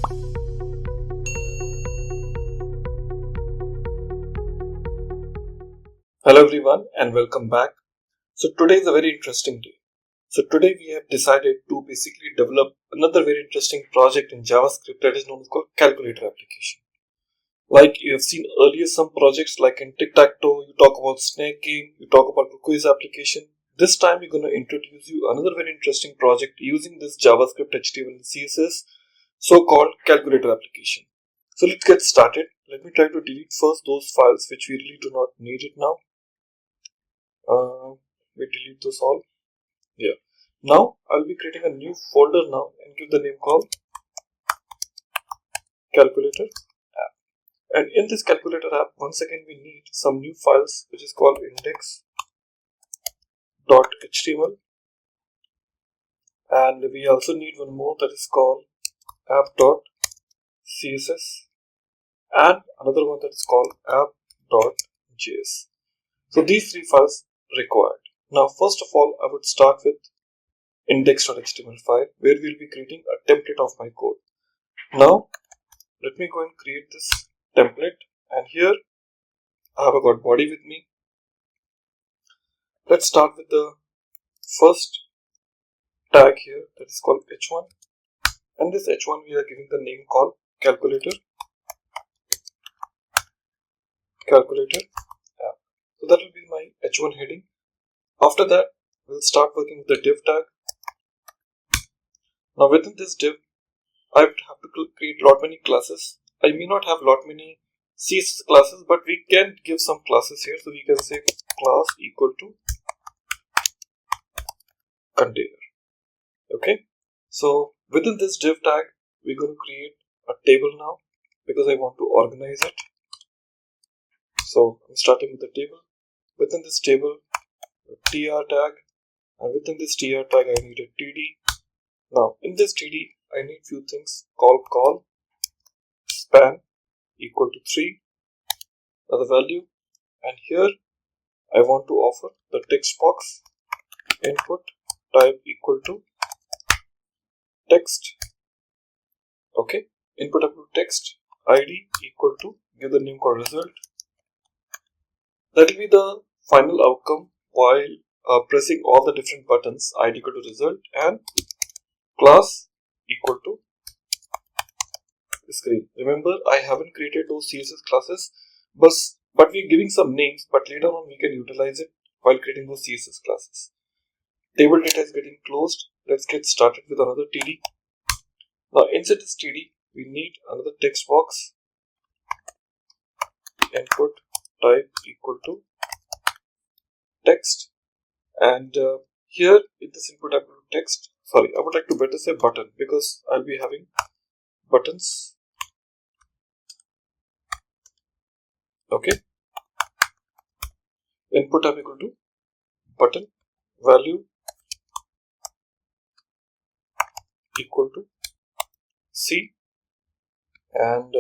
Hello everyone and welcome back. So today is a very interesting day. So today we have decided to basically develop another very interesting project in JavaScript that is known as called calculator application. Like you have seen earlier some projects like in tic-tac-toe, you talk about snake game, you talk about quiz application. This time we're going to introduce you another very interesting project using this JavaScript, HTML and CSS, so-called calculator application. So let's get started. Let me try to delete first those files which we really do not need it now. We delete those all. Yeah. Now I'll be creating a new folder now and give the name called calculator app. And in this calculator app, once again we need some new files which is called index.html, and we also need one more that is called app.css, and another one that is called app.js. So these three files required. Now first of all, I would start with index.html file where we'll be creating a template of my code. Now let me go and create this template, and here I have got body with me. Let's start with the first tag here that is called h1, and this h1 we are giving the name called calculator app. So that will be my h1 heading. After that we'll start working with the div tag. Now within this div I have to create lot many classes. I may not have lot many CSS classes, but we can give some classes here. So we can say class equal to container. Okay. So within this div tag, we're going to create a table now because I want to organize it. So I'm starting with the table. Within this table, a tr tag, and within this tr tag, I need a td. Now in this td, I need few things: call, span equal to 3 as a value, and here I want to offer the text box input type equal to text. Okay, input up to text id equal to, give the name called result. That will be the final outcome while pressing all the different buttons. Id equal to result and class equal to screen. Remember, I haven't created those CSS classes, but we're giving some names, but later on we can utilize it while creating those CSS classes. Table data is getting closed. Let's get started with another TD. Now inside this TD, we need another text box. Input type equal to text, and here in this input type of text, sorry, I would like to better say button because I'll be having buttons. Okay, input type equal to button, value equal to C, and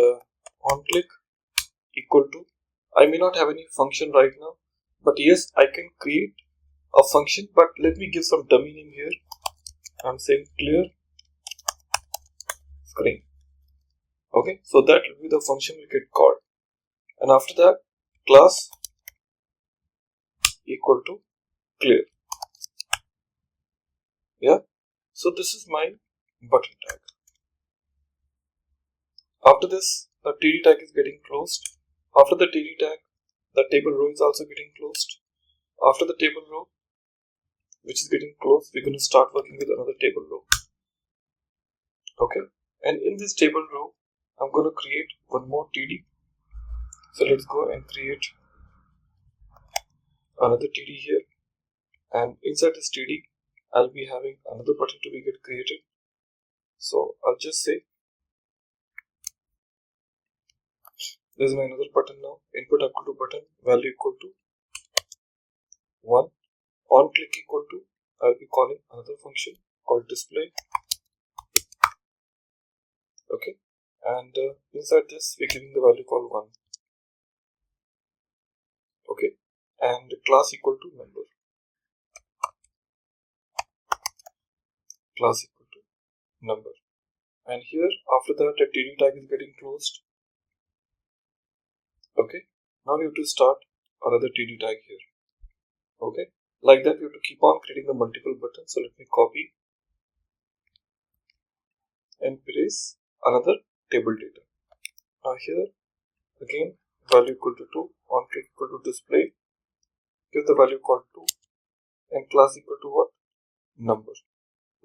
on click equal to, I may not have any function right now, but yes, I can create a function, but let me give some dummy name here. I'm saying clear screen. Okay, so that will be the function will get called, and after that class equal to clear. Yeah, so this is my button tag. After this, the TD tag is getting closed. After the TD tag, the table row is also getting closed. After the table row, which is getting closed, we're going to start working with another table row. Okay, and in this table row, I'm going to create one more TD. So let's go and create another TD here, and inside this TD, I'll be having another button to be get created. So I'll just say this is my another button now. Input equal to button, value equal to 1. On click equal to, I'll be calling another function called display. Okay, and inside this we're giving the value called 1. Okay, and class equal to number. Class equal to number. and here after that a td tag is getting closed. Okay, now we have to start another td tag here. Okay, like that we have to keep on creating the multiple buttons. So let me copy and paste another table data. Now here again value equal to 2, on click equal to display, give the value called 2 and class equal to what? Number.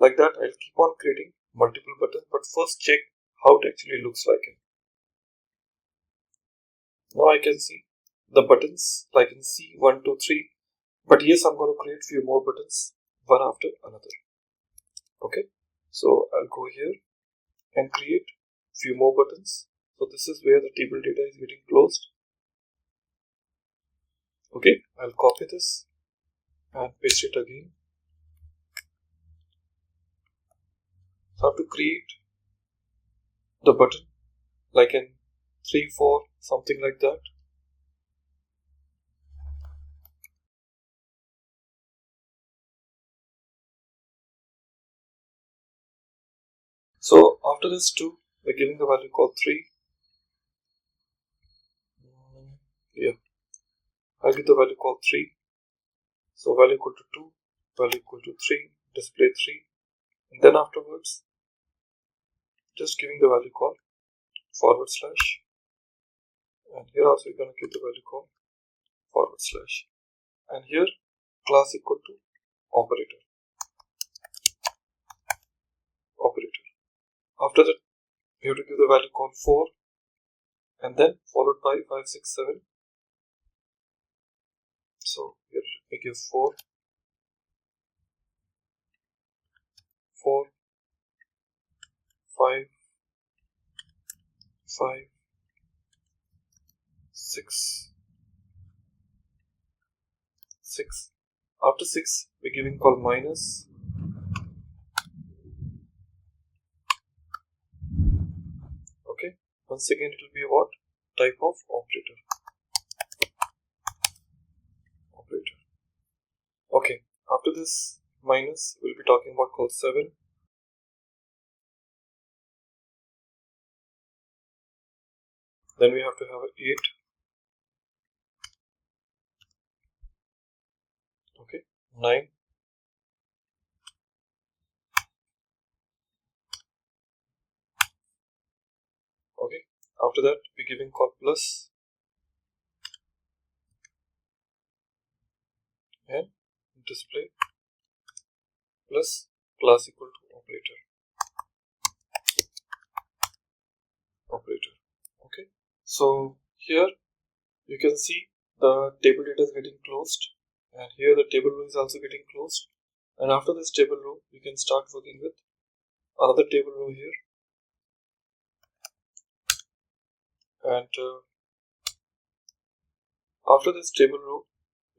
Like that I'll keep on creating multiple buttons, but first check how it actually looks like it. Now I can see the buttons like in C 1, 2, 3, but yes, I'm going to create few more buttons one after another. Okay, so I'll go here and create few more buttons. So this is where the table data is getting closed. Okay, I'll copy this and paste it again. So I have to create the button like in 3, 4, something like that. So after this 2, we're giving the value called 3. Yeah, I'll give the value called 3. So value equal to 2, value equal to 3, display 3. And then afterwards, just giving the value called forward slash. And here also we're going to give the value called forward slash. And here class equal to operator. After that, we have to give the value called 4 and then followed by 5, 6, 7. So here we give 4, 4, 5, 5, 6, 6. After 6, we're giving call minus. Okay, once again it will be what? Type of operator. Okay, after this minus, we'll be talking about call 7. Then we have to have 8. Okay, 9. Okay, after that we're giving call plus and display plus class equal to operator. Okay, so here you can see the table data is getting closed, and here the table row is also getting closed. And after this table row, you can start working with another table row here. And after this table row,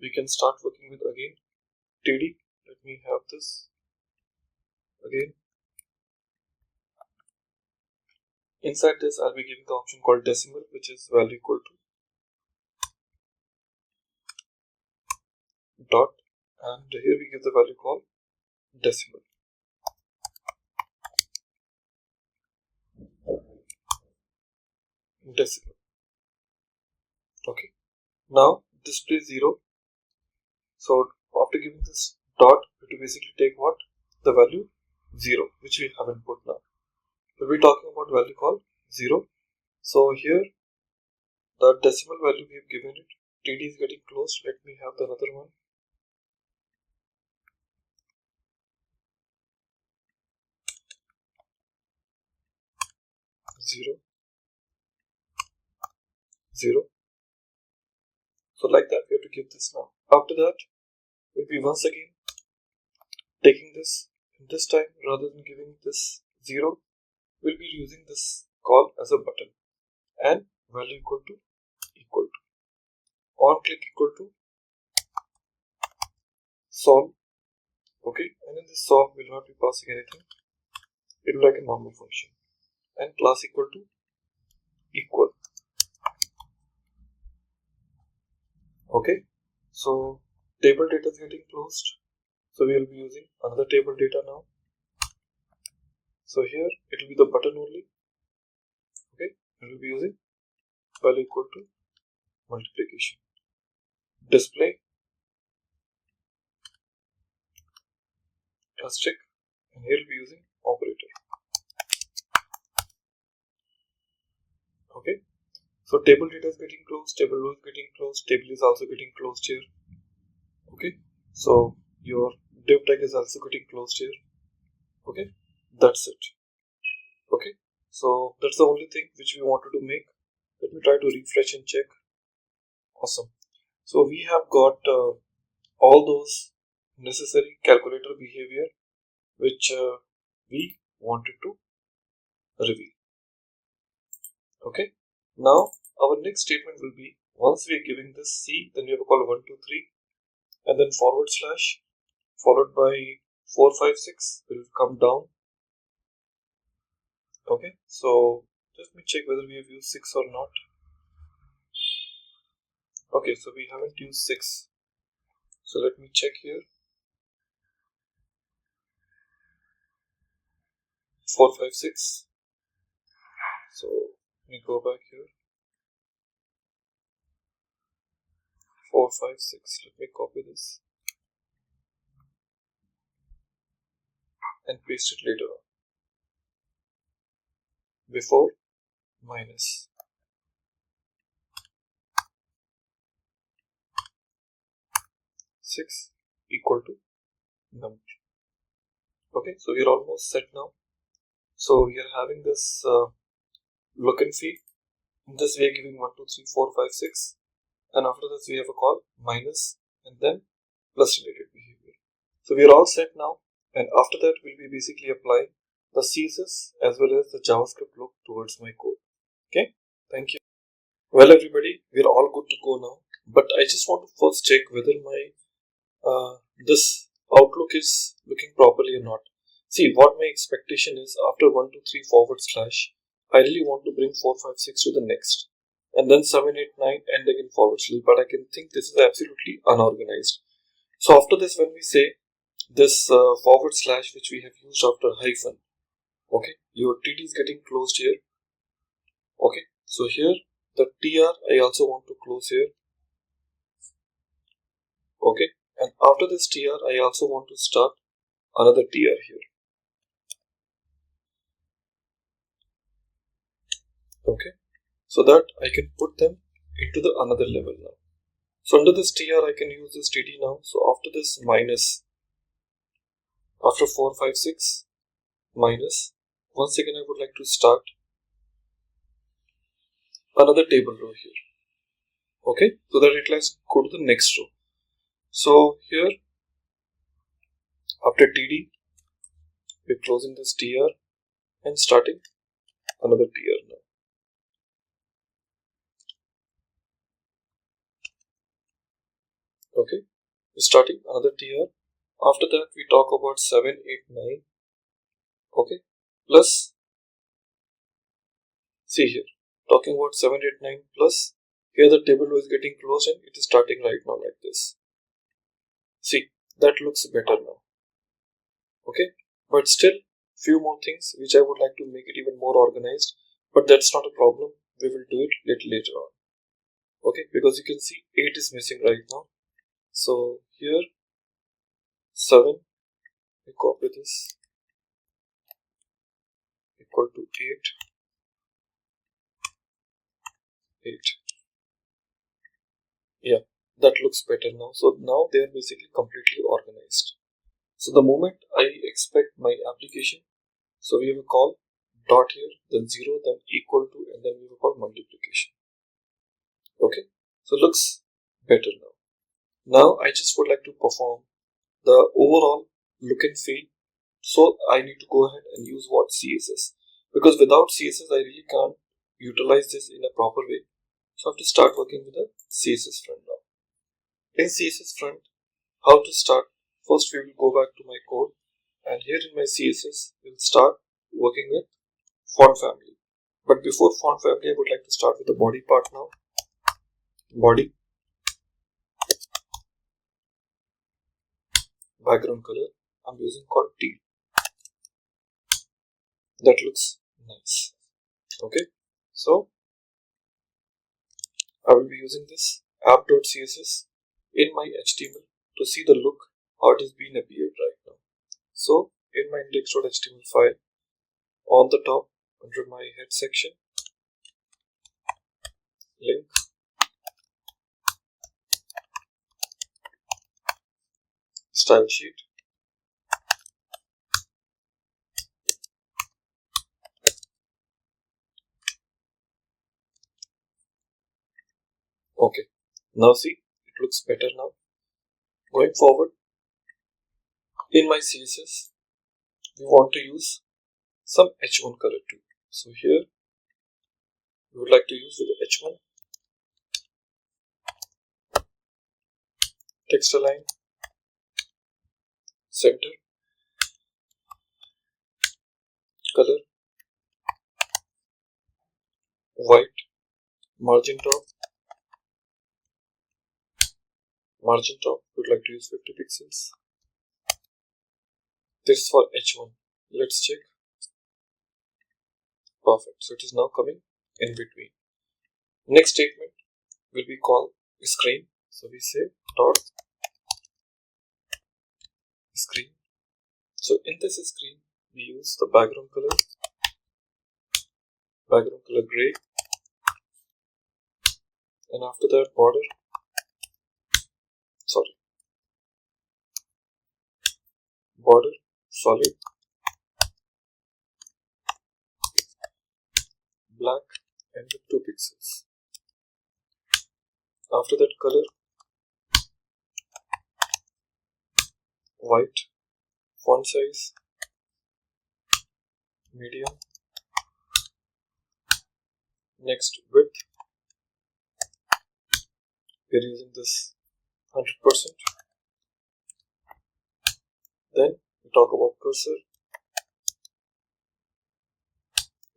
we can start working with again TD. Let me have this again. Inside this, I'll be giving the option called decimal, which is value equal to dot, and here we give the value called decimal. Okay, now display 0. So after giving this dot, we have to basically take what? The value 0, which we haven't put now. We'll be talking about value called 0. So here the decimal value we have given it, TD is getting closed. Let me have the another one. 0, 0. So like that we have to give this now. After that, we'll be once again taking this, and this time rather than giving this 0, we'll be using this call as a button and value equal to on click equal to solve. Okay, and in this solve we'll not be passing anything. It will be like a normal function, and class equal to equal. Okay, so table data is getting closed, so we will be using another table data now. So here it will be the button only. Okay, it will be using value equal to multiplication. Display asterisk, and here we'll be using operator. Okay, so table data is getting closed, table row is getting closed, table is also getting closed here. Okay, so your div tag is also getting closed here. Okay, that's it. Okay, so that's the only thing which we wanted to make. Let me try to refresh and check. Awesome. So we have got all those necessary calculator behavior which we wanted to reveal. Okay, now our next statement will be, once we are giving this C, then we have to call 1, 2, 3 and then forward slash followed by 4, 5, 6 will come down. Okay, so let me check whether we have used 6 or not. Okay, so we haven't used 6. So let me check here. 4, 5, 6. So let me go back here. 4, 5, 6. Let me copy this and paste it later on. Before minus. Six equal to number. Okay, so we are almost set now. So we are having this look and feel. In this we are giving 1, 2, 3, 4, 5, 6, and after this we have a call minus and then plus related behavior. So we are all set now, and after that we'll be basically applying the CSS as well as the JavaScript look towards my code. Okay, thank you. Well everybody, we are all good to go now, but I just want to first check whether my this outlook is looking properly or not. See, what my expectation is, after 1, 2, 3 forward slash, I really want to bring 4, 5, 6 to the next, and then 7, 8, 9 and again forward slash, but I can think this is absolutely unorganized. So after this, when we say this forward slash which we have used after hyphen, okay, your TD is getting closed here. Okay, so here the TR I also want to close here. Okay, and after this TR I also want to start another TR here. Okay, so that I can put them into the another level now. So under this TR I can use this TD now. So after this minus, after 4, 5, 6 minus, once again I would like to start another table row here. Okay, so that it let's go to the next row. So here after TD we're closing this TR and starting another TR now. Okay, we're starting another TR. After that we talk about 7, 8, 9. Okay, plus, see here, talking about 7, 8, 9 plus, here the table row is getting closed and it is starting right now like this. See, that looks better now. Okay, but still few more things which I would like to make it even more organized, but that's not a problem. We will do it little later on. Okay, because you can see 8 is missing right now. So here 7, we copy this, equal to 8. Yeah, that looks better now. So now they are basically completely organized. So the moment I expect my application, so we have a call dot here, then 0, then equal to, and then we have a call multiplication. Okay, so it looks better now. Now I just would like to perform the overall look and feel. So I need to go ahead and use what CSS, because without CSS I really can't utilize this in a proper way. So I have to start working with the CSS front now. In CSS front, how to start? First we will go back to my code, and here in my CSS we'll start working with font family. But before font family, I would like to start with the body part now. Body, background color I'm using called teal. That looks nice. Okay, so I will be using this app.css in my HTML to see the look how it is being appeared right now. So in my index.html file, on the top under my head section, link style sheet, okay, now see, it looks better now. Going forward, in my CSS we want to use some h1 color too. So here we would like to use with the h1 text align, center, color, white, margin top we would like to use 50 pixels. This is for h1. Let's check. Perfect. So it is now coming in between. Next statement will be called screen. So we say dot screen. So in this screen we use the background color gray, and after that border solid, black, and with 2 pixels. After that color white, font size medium. Next width, we are using this 100%. Then we talk about cursor.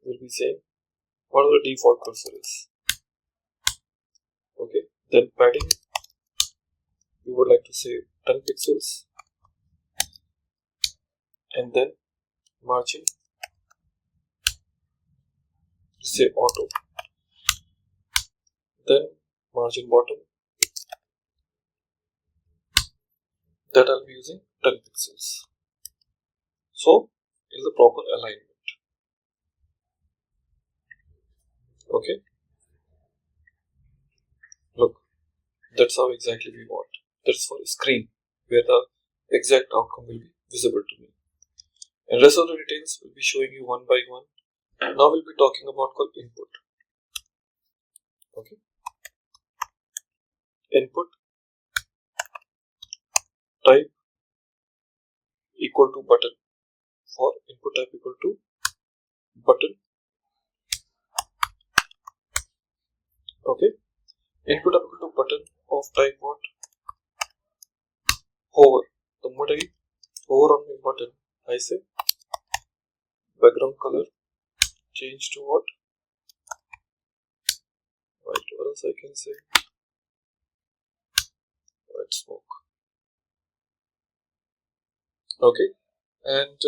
We'll be saying what the default cursor is. Okay. Then padding, we would like to say 10 pixels, and then margin, we say auto. Then margin bottom, that I'll be using 10 pixels. So it is a proper alignment. Okay. Look, that's how exactly we want. That's for a screen where the exact outcome will be visible to me. And rest of the details will be showing you one by one. Now we'll be talking about called input. Okay. Input type equal to button. For input type equal to button. Okay. Input type equal to button of type what? Hover. The moment I hover on my button, I say background color change to what? White, or else I can say white smoke. Okay. And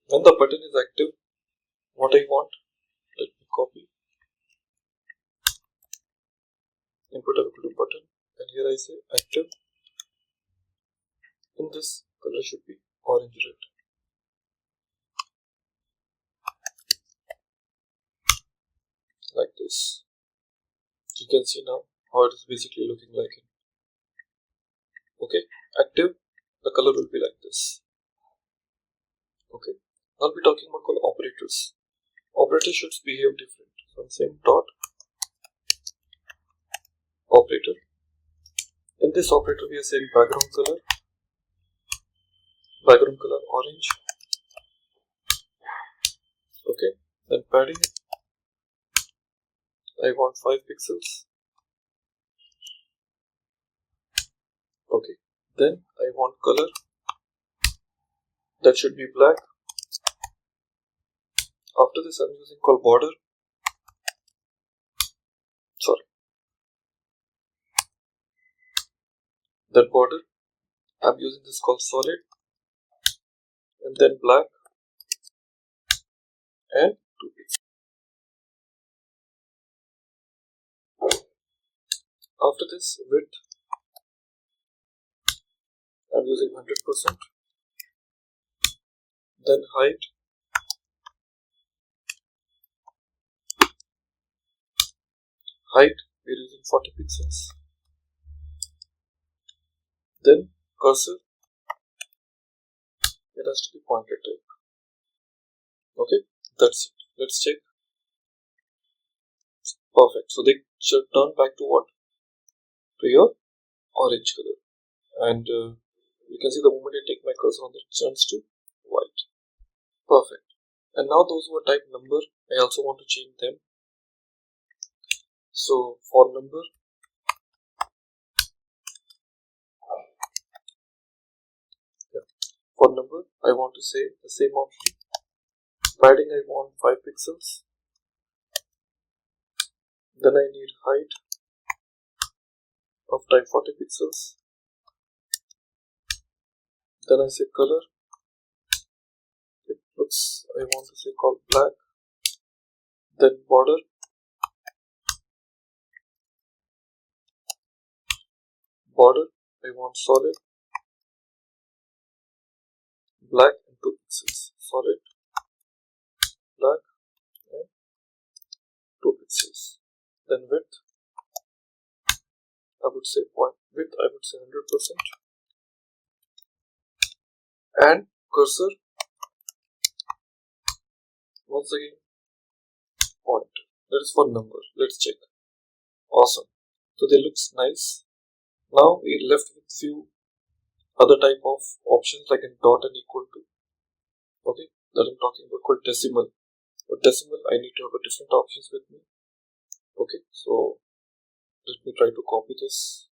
when the button is active, what I want, let me copy input equal to button, and here I say active. In this color should be orange red. Like this. You can see now how it is basically looking like it. Okay, active, the color will be like this. Okay, now I'll be talking about called operators. Operators should behave different. So I'm saying dot operator. In this operator we are saying background color orange. Okay, then padding, I want 5 pixels. Okay, then I want color, that should be black. After this I'm using called border. That border I'm using this called solid, and then black, and 2 pixels. After this, width, I'm using 100%. Then height, we're using 40 pixels. Then cursor, it has to be pointer type. Okay, that's it. Let's check. Perfect. So they should turn back to what? To your orange color. And you can see the moment I take my cursor on it, turns to white. Perfect. And now those who are type number, I also want to change them. So for number, I want to say the same option. Padding, I want 5 pixels. Then I need height of type 40 pixels. Then I say color. It looks, I want to say called black. Then border. I want solid. Black and 2 pixels. Solid, black and 2 pixels. Then width, I would say 100%. And cursor, once again, pointer. That is for number. Let's check. Awesome. So they looks nice. Now we're left with few other type of options like a dot and equal to. Okay, that I'm talking about called decimal. For decimal, I need to have a different options with me. Okay, so let me try to copy this,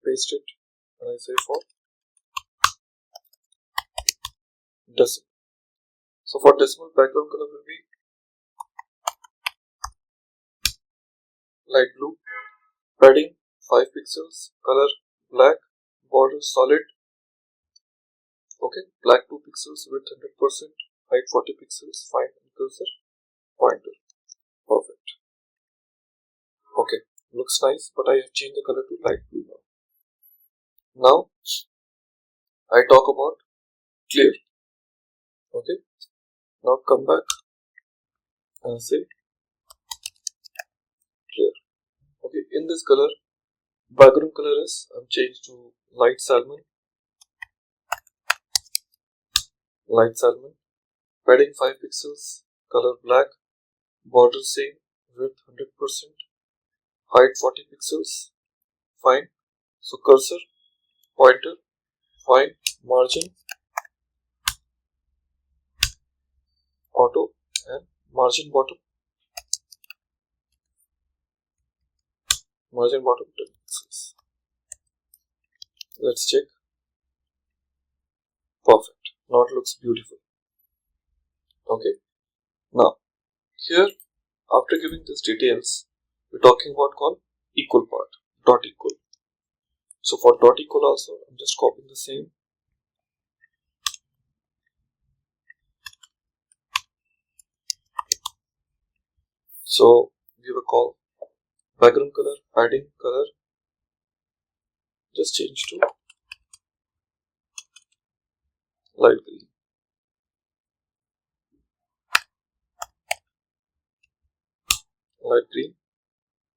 paste it, and I say for decimal. So for decimal, background color will be light blue, padding 5 pixels, color black, border solid. Okay, black 2 pixels, width 100%, height 40 pixels, fine, and cursor pointer. Perfect. Okay, looks nice, but I have changed the color to light blue now. Now I talk about clear. Okay, now come back and say clear. Okay, in this color, background color is I'm changed to light salmon. Padding 5 pixels, color black, border same, width 100%, height 40 pixels, fine. So cursor, pointer, fine, margin, auto, and margin bottom 10 pixels. Let's check. Perfect. Now it looks beautiful. Okay. Now here, after giving these details, we're talking about called equal part, dot equal. So for dot equal also, I'm just copying the same. So we have a call, background color, padding color, just change to light green.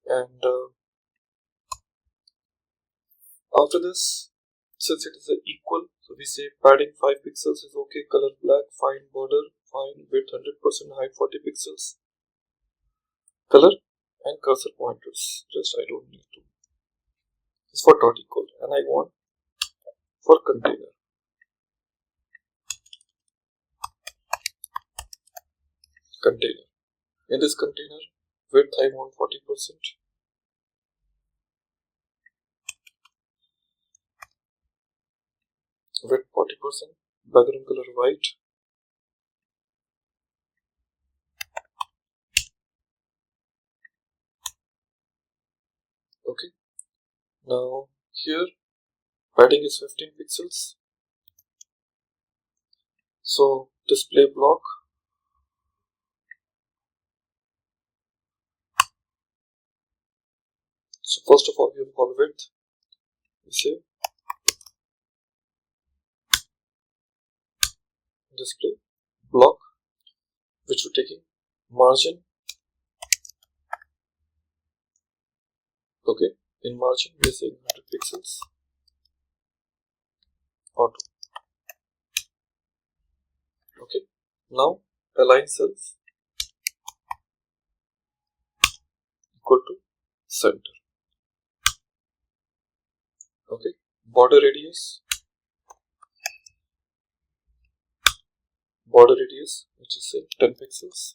And after this, since it is an equal, so we say padding 5 pixels is okay, color black, fine, border, fine, width 100%, height 40 pixels, color and cursor pointers. Just I don't need to. This is for dot equal, and I want for container. In this container, width I want 40%. Width 40%, background color white. Okay. Now here padding is 15 pixels. So display block, So first of all, we have call width. We say display block, which we're taking margin. Okay, in margin we are saying 100 pixels auto. Okay, now align cells equal to center. Okay, border radius which is say 10 pixels.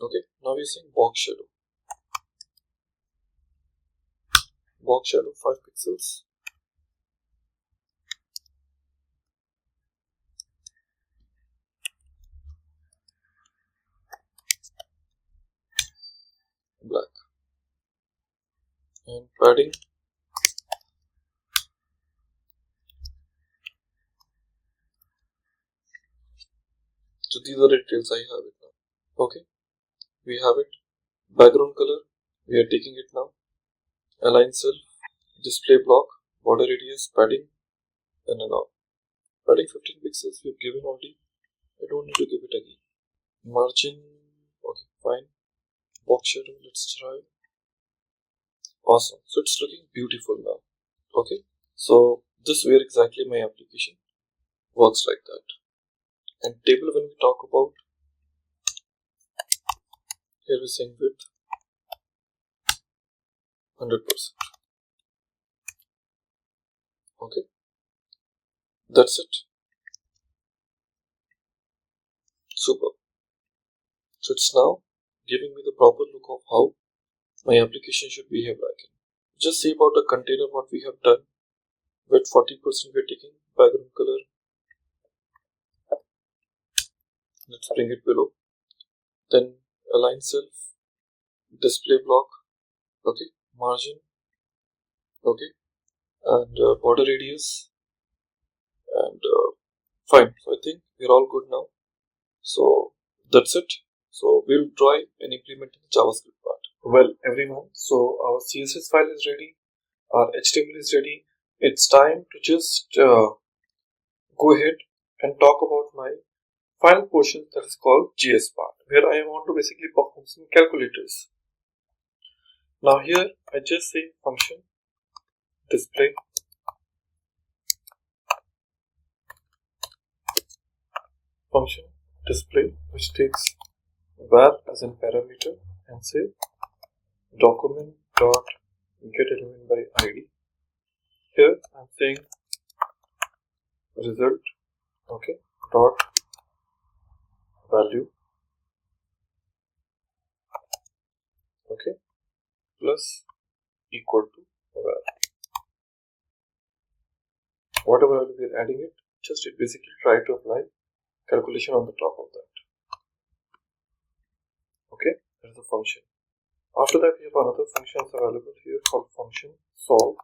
Okay, now we're saying box shadow 5 pixels. Black. And padding so these are the details I have it now. Okay, we have it. Background color we are taking it now. Align cell, display block, border radius, padding, and now padding 15 pixels we have given already. I don't need to give it again. Margin, okay, fine. Box shadow, let's try. Awesome. So it's looking beautiful now. Okay, so this is where exactly my application works like that. And table, when we talk about, here we're saying width 100%. Okay, that's it. Super. So it's now giving me the proper look of how my application should behave like it. Just see about the container what we have done. With 40% we are taking background color. Let's bring it below. Then align self, display block, okay, margin, okay, and border radius, and fine. So I think we're all good now. So that's it. So we'll try and implement the JavaScript part. Well, everyone, so our CSS file is ready, our HTML is ready. It's time to just go ahead and talk about my final portion, that is called JS part, where I want to basically perform some calculators. Now here I just say function display which takes var as a parameter and say document dot get element by id. Here I'm saying result, okay, dot value, okay, plus equal to var. Whatever value we are adding it, just it basically try to apply calculation on the top of that. Okay, that is the function. After that, we have another functions available here called function solve.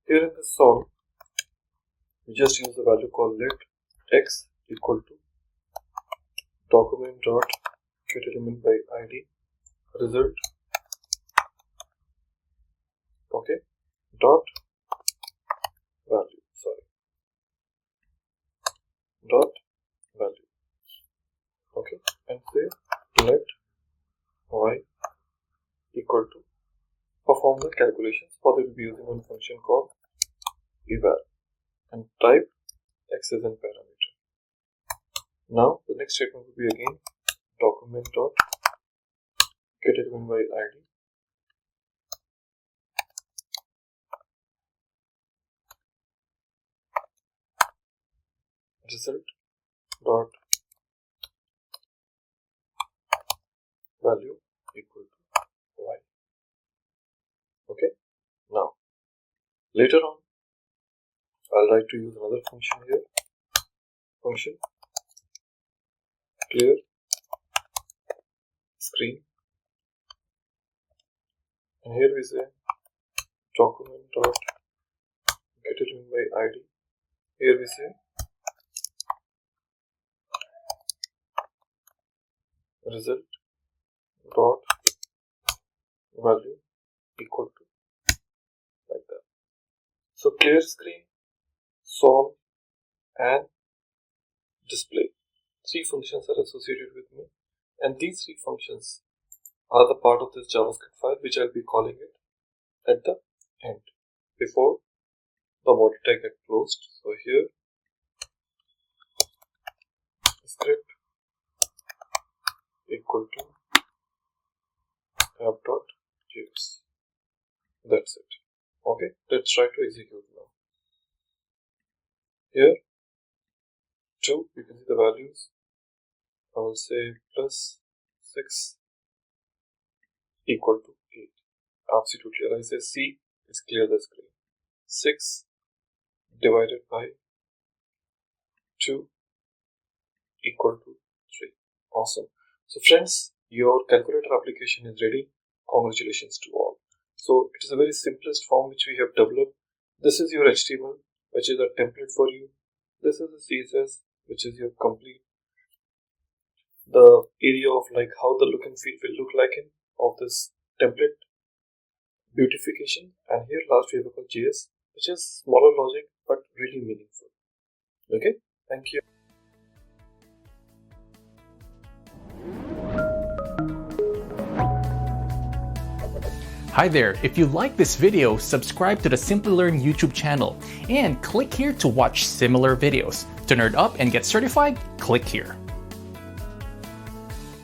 Here in the solve, we just use the value called let x equal to document dot get element by id result, okay, dot value, dot value, okay, and say let y equal to perform the calculations. For that, we'll be using one function called eval and type x as a parameter. Now the next statement will be again document dot get element by id result dot value equal to y. Okay, now later on I'll like to use another function here, function clear screen, and here we say document dot get element by id. Here we say result dot value equal to like that. So clear screen, solve, and display. 3 functions are associated with me, and these 3 functions are the part of this JavaScript file which I'll be calling it at the end before the body tag get closed. So here script equal to app.js. That's it. Okay, let's try to execute now. Here 2, you can see the values. I will say plus 6 equal to 8. Absolutely. And I say C is clear the screen. 6 divided by 2 equal to 3. Awesome. So friends, your calculator application is ready. Congratulations to all. So it is a very simplest form which we have developed. This is your HTML, which is a template for you. This is the CSS, which is your complete the area of like how the look and feel will look like in of this template beautification. And here last we have a JS, which is smaller logic but really meaningful. Okay, thank you. Hi there, if you like this video, subscribe to the Simplilearn YouTube channel and click here to watch similar videos. To nerd up and get certified, click here.